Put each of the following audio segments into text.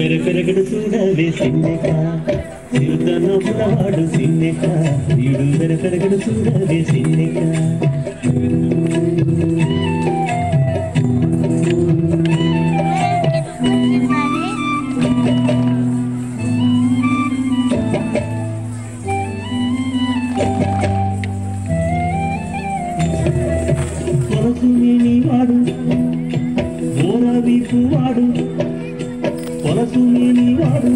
పెరగడు చూడవే సిన్నెక చిరుతనవ్వులవాడు సిన్నెక వీడు పెరగడు చూడవే సిన్నెక పొలసుని వాడు వాడు పొలసుని వాడు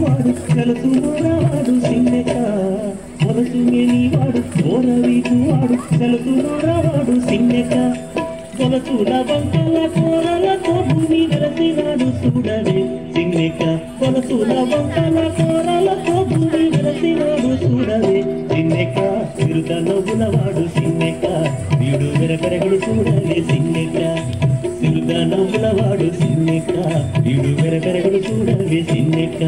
వాడు కలసు వాడు సిన్నెక పొలసుని వాడు వాడు కలసు వాడు సిన్నెక పొలసుల వంకల కూరలతో భూమి వెరసినాడు చూడవే సిన్నెక పొలసుల వంకల కూరలతో భూమి వెరసినాడు చూడవే సిన్నెక చిరుతనవ్వులవాడు సిన్నెక వీడు వెరగడు చూడవే సిన్నెక చిరుతనవ్వులవాడు సిన్నెక వీడు వెరగడు చూడవే సిన్నెక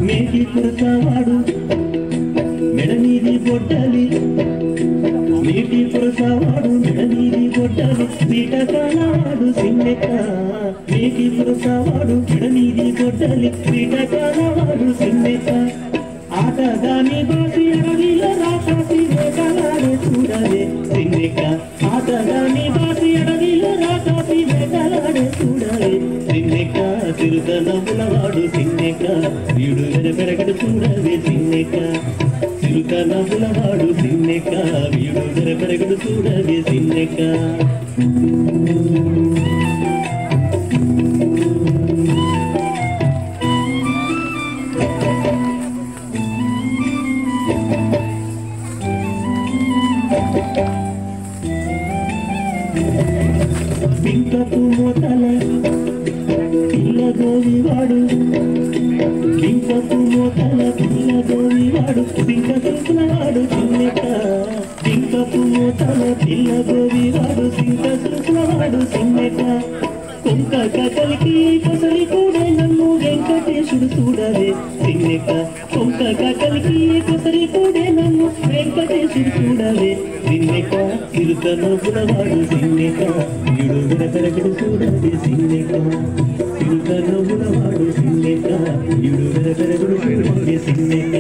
మేకి పురసవాడు మెడమీది గొడ్డలి నీటి పురసవాడు మెడమీది గొడ్డలి పీటకాలవాడు సిన్నెక నీటి పురసవాడు మెడమీది గొడ్డలి పీటకాలవాడు సిన్నెక ఆటగాని బాసి అడవిలో రాకాసి వేటలాడే చూడవే సిన్నెక ఆటగాని బాసి అడవిలో రాకాసి వేటలాడే చూడవే సిన్నెక చిరుతనవ్వులవాడు సిన్నెక వీడు పెరగడు చూడవే సిన్నెక చిరుతనవ్వులవాడు సిన్నెక వీడు పెరగడు చూడవే సిన్నెక పింకపు మోతల పిల్లగోవివాడు పింకపు మోతల పిల్లగోవివాడు పింకసుకులవాడు సిన్నెక పింకపు మోతల పిల్లగోవివాడు పింకసుకులవాడు సిన్నెక కొంక కకలికి కొసలి కూడా నన్ను వెంకటేశుడు చూడవే సిన్నెక కొంక కకలికి కొసలి కూడా నన్ను వెంకటేశుడు చూడవే సిన్నెక చిరుతనవ్వులవాడు సిన్నెక వీడు పెరగడు చూడవే సిన్నెక చిరుతనవ్వులవాడు సిన్నెక వీడు పెరగడు చూడవే సిన్నెక